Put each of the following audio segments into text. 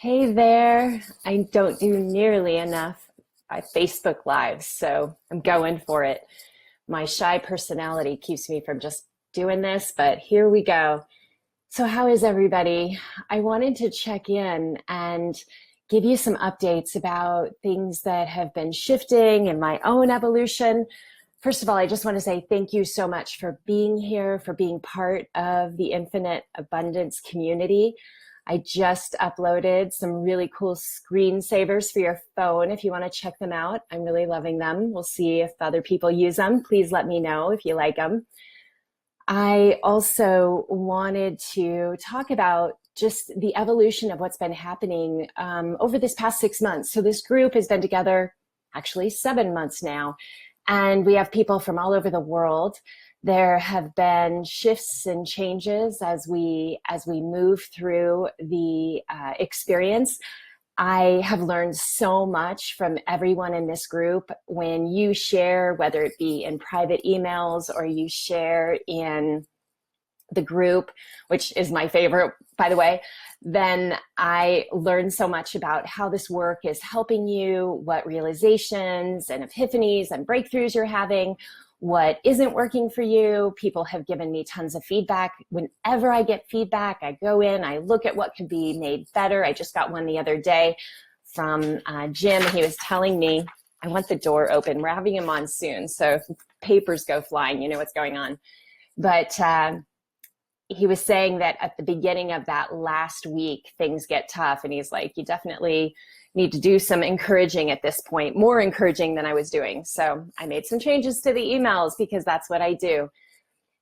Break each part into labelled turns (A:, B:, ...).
A: Hey there. I don't do nearly enough Facebook Lives, so I'm going for it. My shy personality keeps me from just doing this, but here we go. So, how is everybody? I wanted to check in and give you some updates about things that have been shifting in my own evolution. First of all, I just want to say thank you so much for being here, for being part of the Infinite Abundance community. I just uploaded some really cool screensavers for your phone if you want to check them out. I'm really loving them. We'll see if other people use them. Please let me know if you like them. I also wanted to talk about just the evolution of what's been happening over this past 6 months. So this group has been together actually 7 months now, and we have people from all over the world. There have been shifts and changes as we move through the experience. I have learned so much from everyone in this group. When you share, whether it be in private emails or you share in the group, which is my favorite, by the way, then I learned so much about how this work is helping you, what realizations and epiphanies and breakthroughs you're having, what isn't working for you. People have given me tons of feedback. Whenever I get feedback, I go in, I look at what could be made better. I just got one the other day from Jim. He was telling me, I want the door open. We're having a monsoon, so if papers go flying, you know what's going on. But he was saying that at the beginning of that last week, things get tough. And he's like, you definitely need to do some encouraging at this point, more encouraging than I was doing. So I made some changes to the emails because that's what I do.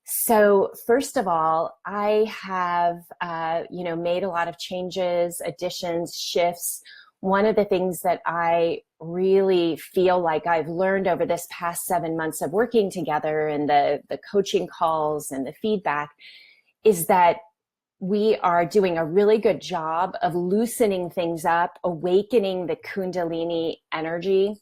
A: So first of all, I have, made a lot of changes, additions, shifts. One of the things that I really feel like I've learned over this past 7 months of working together and the coaching calls and the feedback is that we are doing a really good job of loosening things up, awakening the Kundalini energy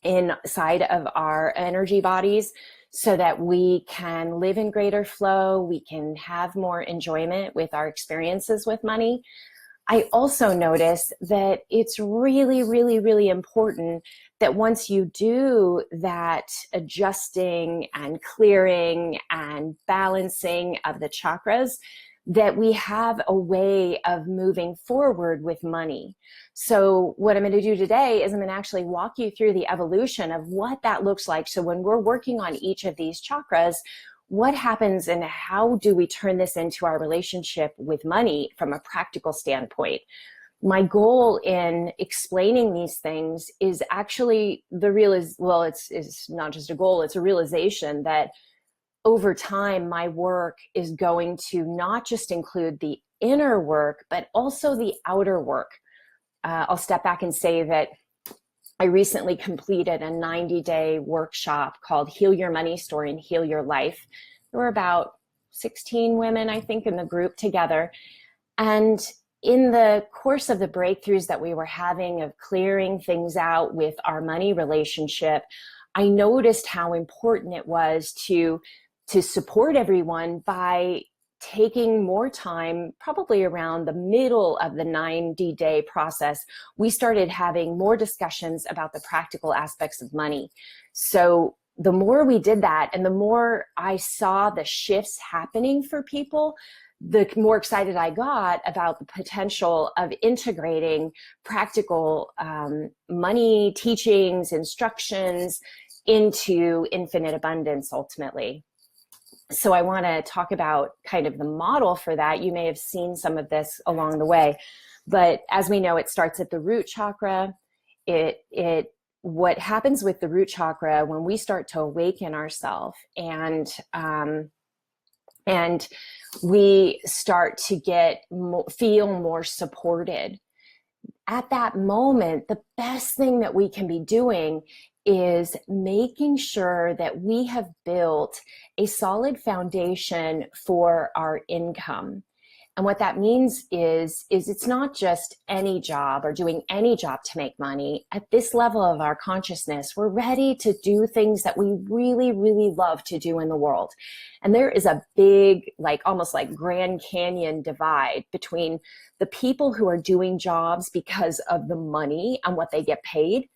A: inside of our energy bodies so that we can live in greater flow, we can have more enjoyment with our experiences with money. I also notice that it's really, really, really important that once you do that adjusting and clearing and balancing of the chakras, that we have a way of moving forward with money. So what I'm going to do today is I'm going to actually walk you through the evolution of what that looks like. So when we're working on each of these chakras, what happens and how do we turn this into our relationship with money from a practical standpoint? My goal in explaining these things is actually it's not just a goal, it's a realization that over time, my work is going to not just include the inner work, but also the outer work. I'll step back and say that I recently completed a 90-day workshop called Heal Your Money Story and Heal Your Life. There were about 16 women, I think, in the group together. And in the course of the breakthroughs that we were having of clearing things out with our money relationship, I noticed how important it was to support everyone by taking more time, probably around the middle of the 90-day process. We started having more discussions about the practical aspects of money. So the more we did that and the more I saw the shifts happening for people, the more excited I got about the potential of integrating practical money teachings, instructions into infinite abundance ultimately. So I want to talk about kind of the model for that. You may have seen some of this along the way, but as we know, it starts at the root chakra. What happens with the root chakra when we start to awaken ourselves and we start to feel more supported. At that moment, the best thing that we can be doing is making sure that we have built a solid foundation for our income. And what that means is it's not just any job or doing any job to make money. At this level of our consciousness, we're ready to do things that we really, really love to do in the world. And there is a big, like almost like Grand Canyon divide between the people who are doing jobs because of the money and what they get paid.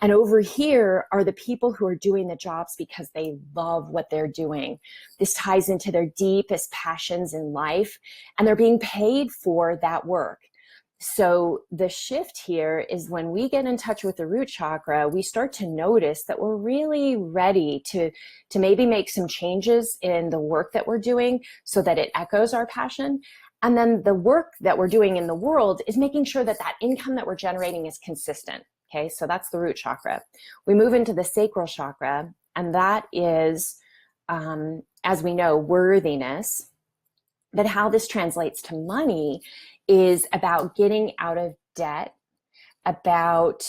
A: And over here are the people who are doing the jobs because they love what they're doing. This ties into their deepest passions in life, and they're being paid for that work. So the shift here is when we get in touch with the root chakra, we start to notice that we're really ready to maybe make some changes in the work that we're doing so that it echoes our passion. And then the work that we're doing in the world is making sure that that income that we're generating is consistent. Okay, so that's the root chakra. We move into the sacral chakra, and that is, as we know, worthiness. But how this translates to money is about getting out of debt, about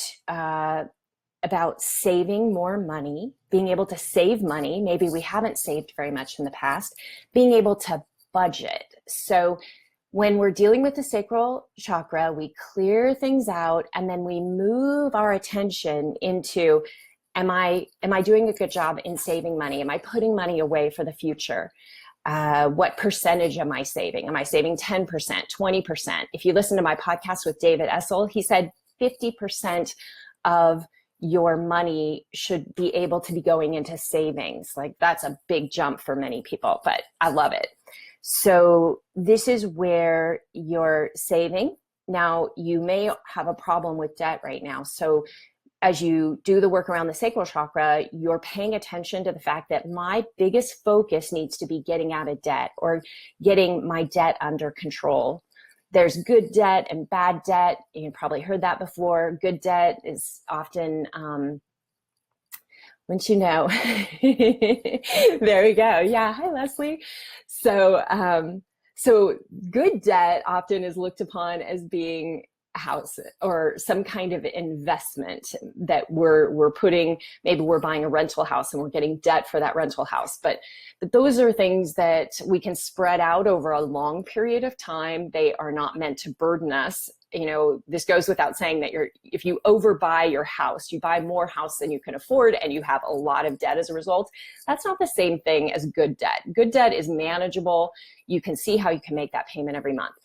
A: saving more money, being able to save money. Maybe we haven't saved very much in the past, being able to budget. So when we're dealing with the sacral chakra, we clear things out, and then we move our attention into, am I doing a good job in saving money? Am I putting money away for the future? What percentage am I saving? Am I saving 10%, 20%? If you listen to my podcast with David Essel, he said 50% of your money should be able to be going into savings. Like, that's a big jump for many people, but I love it. So this is where you're saving. Now, you may have a problem with debt right now. So as you do the work around the sacral chakra, you're paying attention to the fact that my biggest focus needs to be getting out of debt or getting my debt under control. There's good debt and bad debt. You've probably heard that before. Good debt is often, wouldn't you know? There we go. Yeah. Hi, Leslie. So good debt often is looked upon as being a house or some kind of investment that we're putting. Maybe we're buying a rental house and we're getting debt for that rental house. But those are things that we can spread out over a long period of time. They are not meant to burden us. You know, this goes without saying that if you overbuy your house, you buy more house than you can afford, and you have a lot of debt as a result. That's not the same thing as good debt. Good debt is manageable. You can see how you can make that payment every month.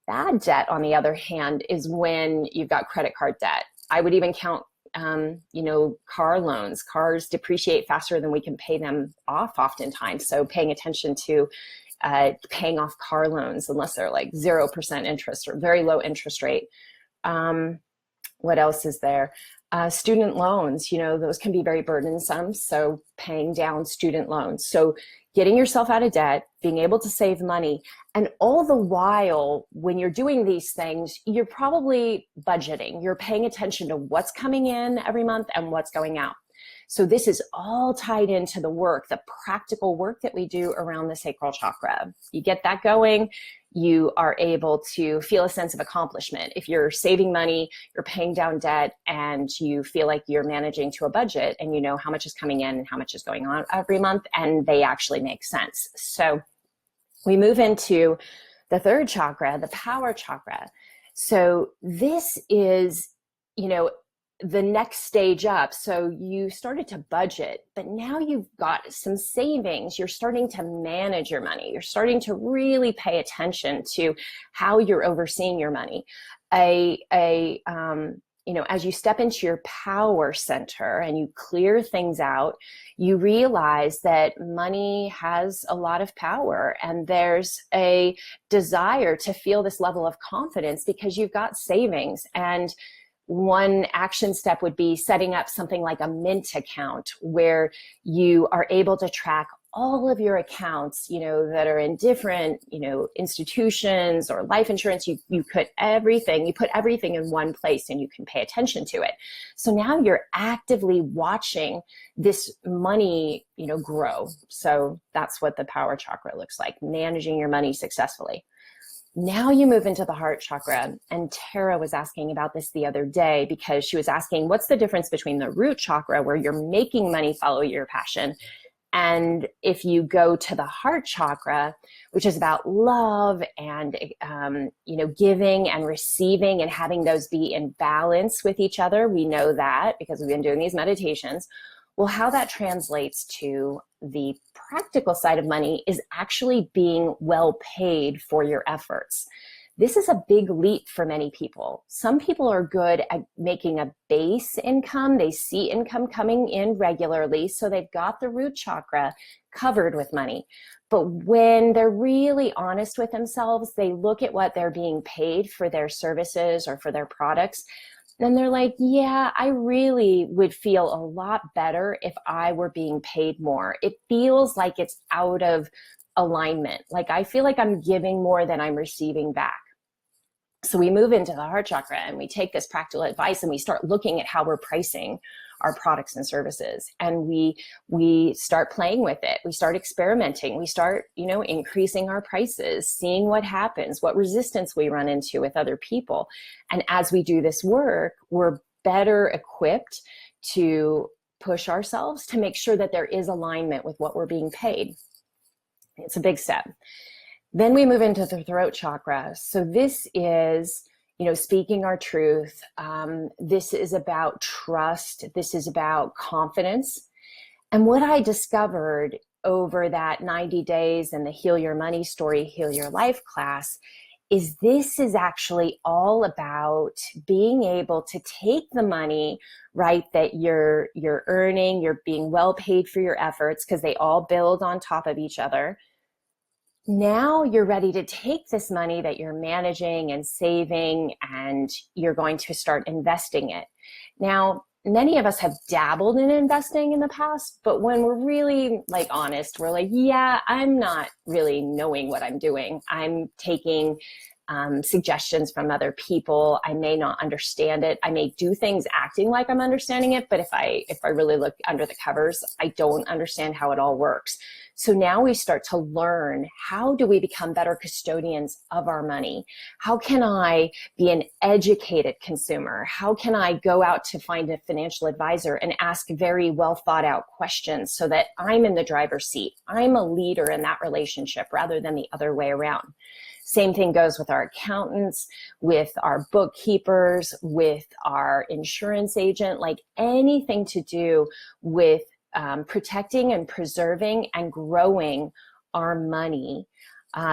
A: Bad debt, on the other hand, is when you've got credit card debt. I would even count, car loans. Cars depreciate faster than we can pay them off oftentimes. So paying attention to paying off car loans, unless they're like 0% interest or very low interest rate. What else is there? Student loans, those can be very burdensome. So paying down student loans. So getting yourself out of debt, being able to save money. And all the while, when you're doing these things, you're probably budgeting. You're paying attention to what's coming in every month and what's going out. So this is all tied into the work, the practical work that we do around the sacral chakra. You get that going, you are able to feel a sense of accomplishment. If you're saving money, you're paying down debt, and you feel like you're managing to a budget, and you know how much is coming in and how much is going on every month, and they actually make sense. So we move into the third chakra, the power chakra. So this is, the next stage up. So you started to budget, but now you've got some savings. You're starting to manage your money. You're starting to really pay attention to how you're overseeing your money. As you step into your power center and you clear things out, you realize that money has a lot of power, and there's a desire to feel this level of confidence because you've got savings. And one action step would be setting up something like a Mint account, where you are able to track all of your accounts, that are in different, institutions or life insurance. You put everything in one place, and you can pay attention to it. So now you're actively watching this money, grow. So that's what the power chakra looks like, managing your money successfully. Now you move into the heart chakra, and Tara was asking about this the other day because she was asking, what's the difference between the root chakra, where you're making money follow your passion, And if you go to the heart chakra, which is about love and, giving and receiving and having those be in balance with each other, we know that because we've been doing these meditations. Well, how that translates to the practical side of money is actually being well paid for your efforts. This is a big leap for many people. Some people are good at making a base income. They see income coming in regularly, so they've got the root chakra covered with money. But when they're really honest with themselves, they look at what they're being paid for their services or for their products, and they're like, yeah, I really would feel a lot better if I were being paid more. It feels like it's out of alignment. Like I feel like I'm giving more than I'm receiving back. So we move into the heart chakra and we take this practical advice and we start looking at how we're pricing our products and services. And we start playing with it. We start experimenting. We start, increasing our prices, seeing what happens, what resistance we run into with other people. And as we do this work, we're better equipped to push ourselves to make sure that there is alignment with what we're being paid. It's a big step. Then we move into the throat chakra. So this is, speaking our truth. This is about trust. This is about confidence. And what I discovered over that 90 days and the Heal Your Money Story, Heal Your Life class is this is actually all about being able to take the money, right, that you're earning, you're being well paid for your efforts because they all build on top of each other. Now you're ready to take this money that you're managing and saving, and you're going to start investing it. Now, many of us have dabbled in investing in the past, but when we're really honest, we're like, yeah, I'm not really knowing what I'm doing. I'm taking suggestions from other people. I may not understand it. I may do things acting like I'm understanding it, but if I really look under the covers, I don't understand how it all works. So now we start to learn, how do we become better custodians of our money? How can I be an educated consumer? How can I go out to find a financial advisor and ask very well thought out questions so that I'm in the driver's seat? I'm a leader in that relationship rather than the other way around. Same thing goes with our accountants, with our bookkeepers, with our insurance agent, anything to do with protecting and preserving and growing our money.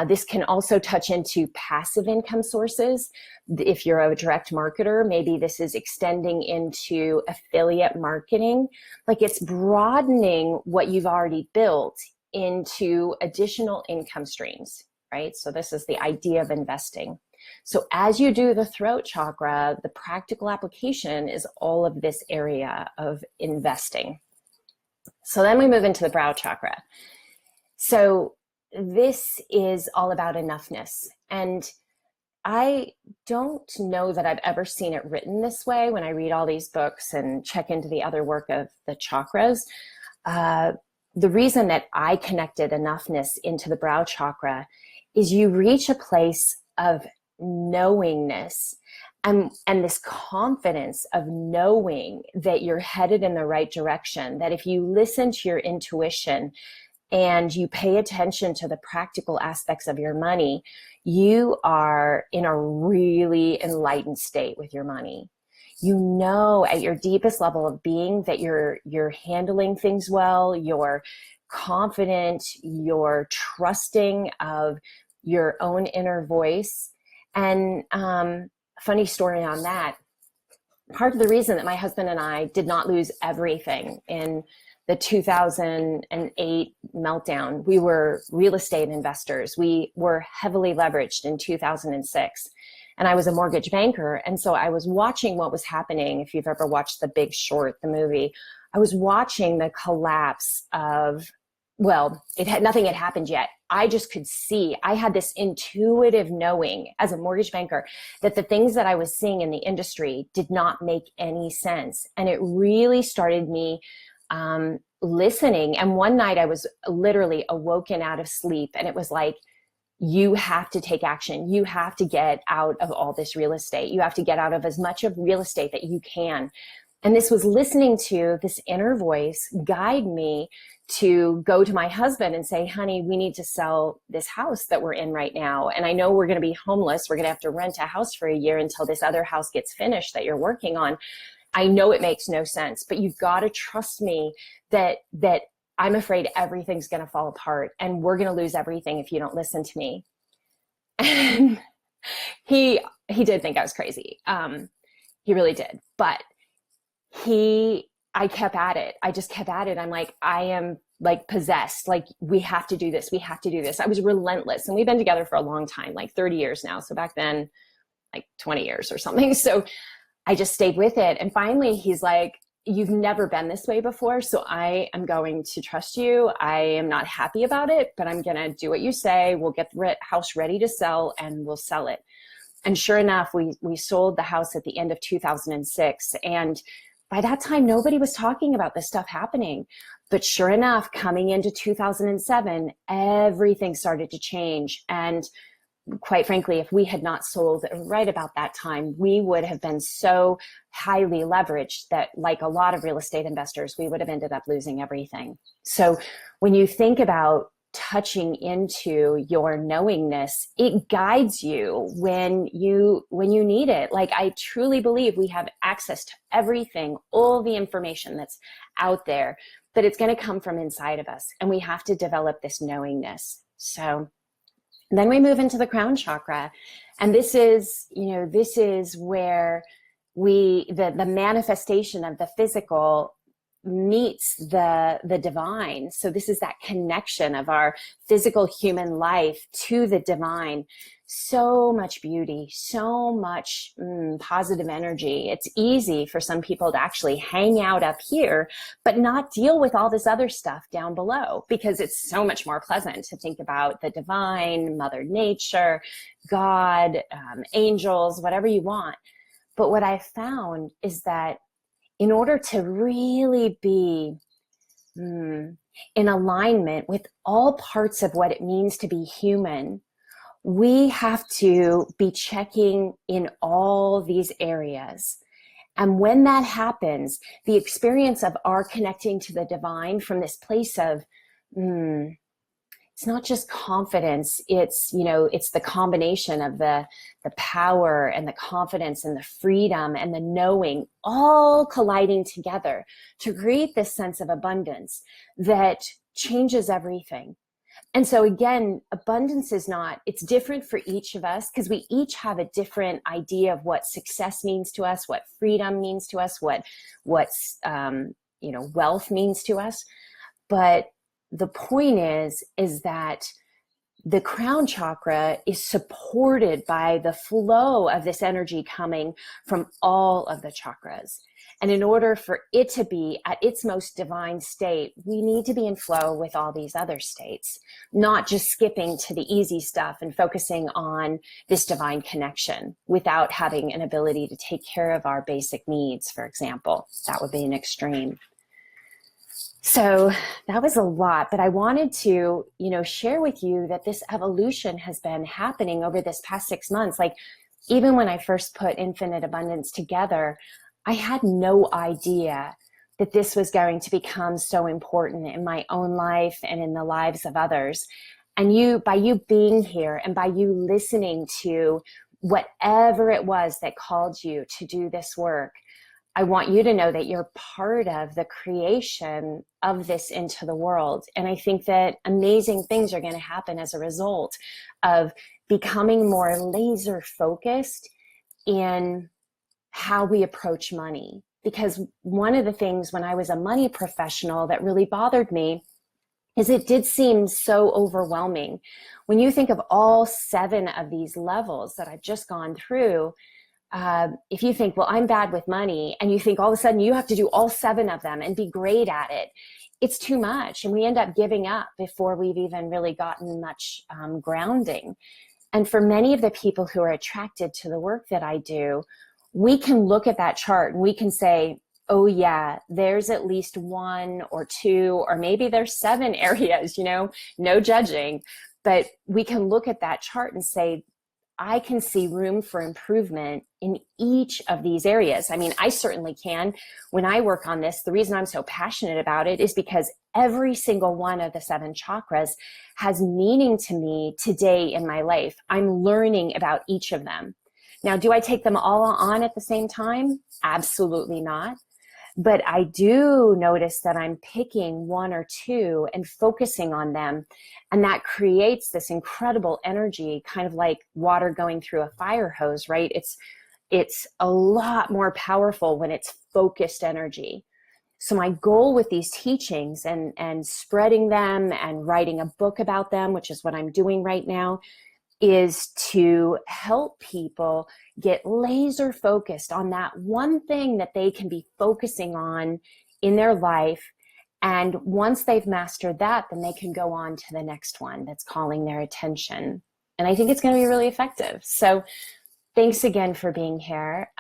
A: This can also touch into passive income sources. If you're a direct marketer, maybe this is extending into affiliate marketing. It's broadening what you've already built into additional income streams, right? So this is the idea of investing. So as you do the throat chakra, the practical application is all of this area of investing. So then we move into the brow chakra. So this is all about enoughness. And I don't know that I've ever seen it written this way when I read all these books and check into the other work of the chakras. The reason that I connected enoughness into the brow chakra is you reach a place of knowingness and this confidence of knowing that you're headed in the right direction, that if you listen to your intuition and you pay attention to the practical aspects of your money, you are in a really enlightened state with your money. You know at your deepest level of being that you're handling things well, you're confident, you're trusting of your own inner voice. And funny story on that, part of the reason that my husband and I did not lose everything in the 2008 meltdown, we were real estate investors. We were heavily leveraged in 2006. And I was a mortgage banker. And so I was watching what was happening. If you've ever watched The Big Short, the movie, I was watching the collapse of, nothing had happened yet. I just could see, I had this intuitive knowing as a mortgage banker that the things that I was seeing in the industry did not make any sense. And it really started me listening. And one night I was literally awoken out of sleep, and it was like, you have to take action. You have to get out of all this real estate. You have to get out of as much of real estate that you can. And this was listening to this inner voice guide me to go to my husband and say, honey, we need to sell this house that we're in right now. And I know we're going to be homeless. We're going to have to rent a house for a year until this other house gets finished that you're working on. I know it makes no sense, but you've got to trust me that I'm afraid everything's going to fall apart and we're going to lose everything if you don't listen to me. And he did think I was crazy. He really did. But I kept at it. I just kept at it. I'm like, I am like possessed. Like, we have to do this. We have to do this. I was relentless. And we've been together for a long time, like 30 years now. So back then, like 20 years or something. So I just stayed with it. And finally, he's like, you've never been this way before. So I am going to trust you. I am not happy about it, but I'm going to do what you say. We'll get the house ready to sell and we'll sell it. And sure enough, we sold the house at the end of 2006. And by that time, nobody was talking about this stuff happening. But sure enough, coming into 2007, everything started to change. And quite frankly, if we had not sold right about that time, we would have been so highly leveraged that, like a lot of real estate investors, we would have ended up losing everything. So when you think about touching into your knowingness, it guides you when you need it. Like, I truly believe we have access to everything, all the information that's out there, but it's going to come from inside of us, and we have to develop this knowingness. So then we move into the crown chakra, and this is where the manifestation of the physical meets the divine. So this is that connection of our physical human life to the divine. So much beauty, so much positive energy. It's easy for some people to actually hang out up here, but not deal with all this other stuff down below, because it's so much more pleasant to think about the divine, Mother Nature, God, angels, whatever you want. But what I found is that in order to really be in alignment with all parts of what it means to be human, we have to be checking in all these areas. And when that happens, the experience of our connecting to the divine from this place of, it's not just confidence, it's the combination of the power and the confidence and the freedom and the knowing all colliding together to create this sense of abundance that changes everything. And so again, abundance it's different for each of us, because we each have a different idea of what success means to us, what freedom means to us, what wealth means to us. But the point is that the crown chakra is supported by the flow of this energy coming from all of the chakras. And in order for it to be at its most divine state, we need to be in flow with all these other states, not just skipping to the easy stuff and focusing on this divine connection without having an ability to take care of our basic needs, for example. That would be an extreme. So that was a lot, but I wanted to, share with you that this evolution has been happening over this past 6 months. Like, even when I first put Infinite Abundance together, I had no idea that this was going to become so important in my own life and in the lives of others. And by you being here and by you listening to whatever it was that called you to do this work, I want you to know that you're part of the creation of this into the world. And I think that amazing things are going to happen as a result of becoming more laser focused in how we approach money. Because one of the things when I was a money professional that really bothered me is it did seem so overwhelming. When you think of all 7 of these levels that I've just gone through, if you think, well, I'm bad with money, and you think all of a sudden you have to do all 7 of them and be great at it, it's too much. And we end up giving up before we've even really gotten much grounding. And for many of the people who are attracted to the work that I do, we can look at that chart and we can say, oh yeah, there's at least 1 or 2, or maybe there's 7 areas, no judging. But we can look at that chart and say, I can see room for improvement in each of these areas. I mean, I certainly can. When I work on this, the reason I'm so passionate about it is because every single one of the 7 chakras has meaning to me today in my life. I'm learning about each of them. Now, do I take them all on at the same time? Absolutely not. But I do notice that I'm picking 1 or 2 and focusing on them. And that creates this incredible energy, kind of like water going through a fire hose, right? It's a lot more powerful when it's focused energy. So my goal with these teachings and spreading them and writing a book about them, which is what I'm doing right now, is to help people get laser focused on that one thing that they can be focusing on in their life. And once they've mastered that, then they can go on to the next one that's calling their attention. And I think it's going to be really effective. So thanks again for being here.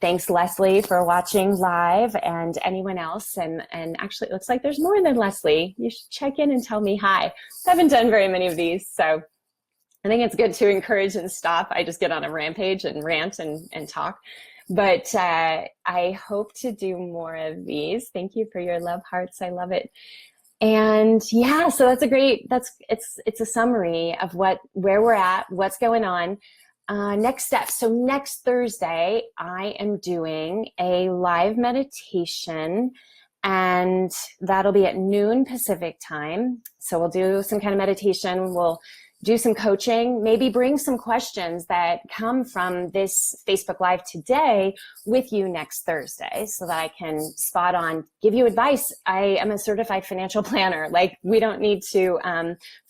A: Thanks Leslie for watching live, and anyone else. And actually, it looks like there's more than Leslie. You should check in and tell me hi. I haven't done very many of these, so I think it's good to encourage and stop. I just get on a rampage and rant and talk. But I hope to do more of these. Thank you for your love hearts. I love it. And yeah, so it's a summary of where we're at, what's going on. Next step. So next Thursday, I am doing a live meditation, and that'll be at noon Pacific time. So we'll do some kind of meditation. We'll do some coaching, maybe bring some questions that come from this Facebook Live today with you next Thursday so that I can spot on, give you advice. I am a certified financial planner. Like, we don't need to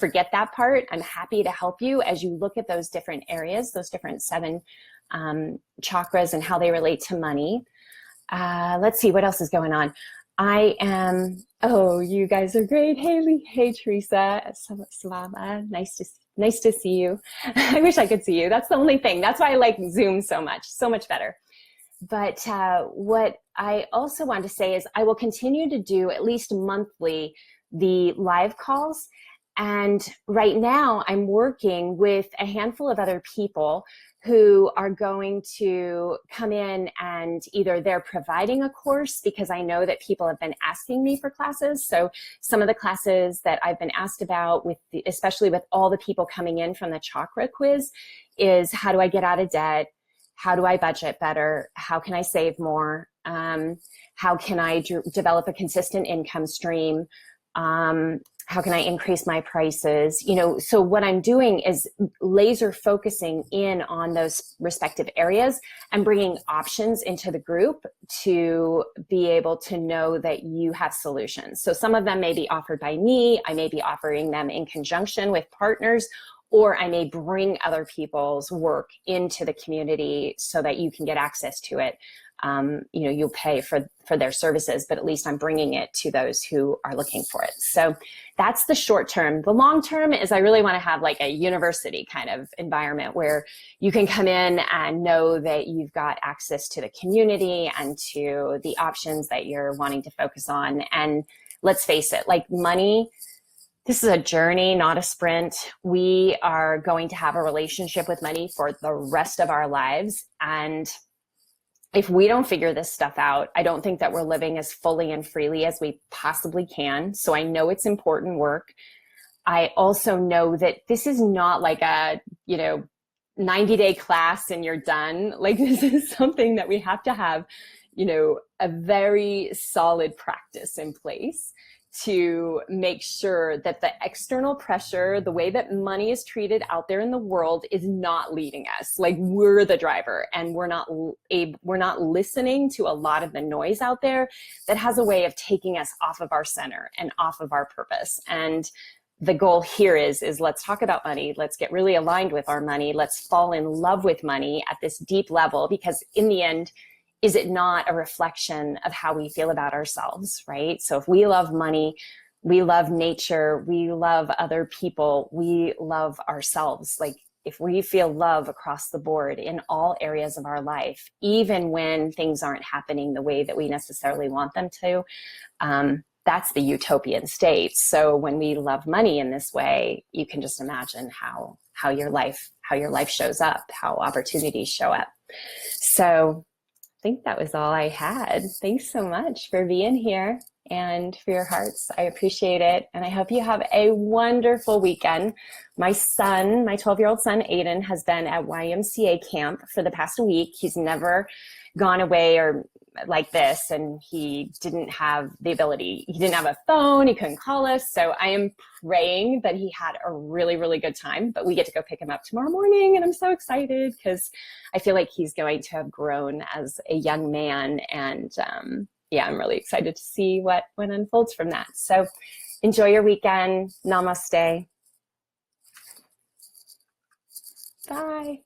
A: forget that part. I'm happy to help you as you look at those different areas, those different 7 chakras and how they relate to money. Let's see, what else is going on? Oh, you guys are great. Haley, hey, Teresa, Slava, nice to see you. I wish I could see you. That's the only thing. That's why I like Zoom so much better. But what I also want to say is I will continue to do at least monthly the live calls. And right now I'm working with a handful of other people who are going to come in, and either they're providing a course, because I know that people have been asking me for classes. So some of the classes that I've been asked about, especially with all the people coming in from the chakra quiz, is how do I get out of debt? How do I budget better? How can I save more? How can I develop a consistent income stream? How can I increase my prices? So what I'm doing is laser focusing in on those respective areas and bringing options into the group to be able to know that you have solutions. So some of them may be offered by me. I may be offering them in conjunction with partners, or I may bring other people's work into the community so that you can get access to it. You'll pay for their services, but at least I'm bringing it to those who are looking for it. So that's the short term. The long term is I really want to have like a university kind of environment where you can come in and know that you've got access to the community and to the options that you're wanting to focus on. And let's face it, like money, this is a journey, not a sprint. We are going to have a relationship with money for the rest of our lives. And if we don't figure this stuff out, I don't think that we're living as fully and freely as we possibly can. So I know it's important work. I also know that this is not like a, 90-day class and you're done. Like, this is something that we have to have, a very solid practice in place to make sure that the external pressure, the way that money is treated out there in the world, is not leading us. Like, we're the driver, and we're not listening to a lot of the noise out there that has a way of taking us off of our center and off of our purpose. And the goal here is let's talk about money. Let's get really aligned with our money. Let's fall in love with money at this deep level, because in the end, is it not a reflection of how we feel about ourselves, right? So if we love money, we love nature, we love other people, we love ourselves. Like, if we feel love across the board in all areas of our life, even when things aren't happening the way that we necessarily want them to, that's the utopian state. So when we love money in this way, you can just imagine how your life how your life shows up, how opportunities show up. So I think that was all I had. Thanks so much for being here and for your hearts. I appreciate it. And I hope you have a wonderful weekend. My son, my 12-year-old son, Aiden, has been at YMCA camp for the past week. He's never gone away or like this, and he didn't have the ability. He didn't have a phone. He couldn't call us. So I am praying that he had a really, really good time, but we get to go pick him up tomorrow morning. And I'm so excited because I feel like he's going to have grown as a young man. And yeah, I'm really excited to see what unfolds from that. So enjoy your weekend. Namaste. Bye.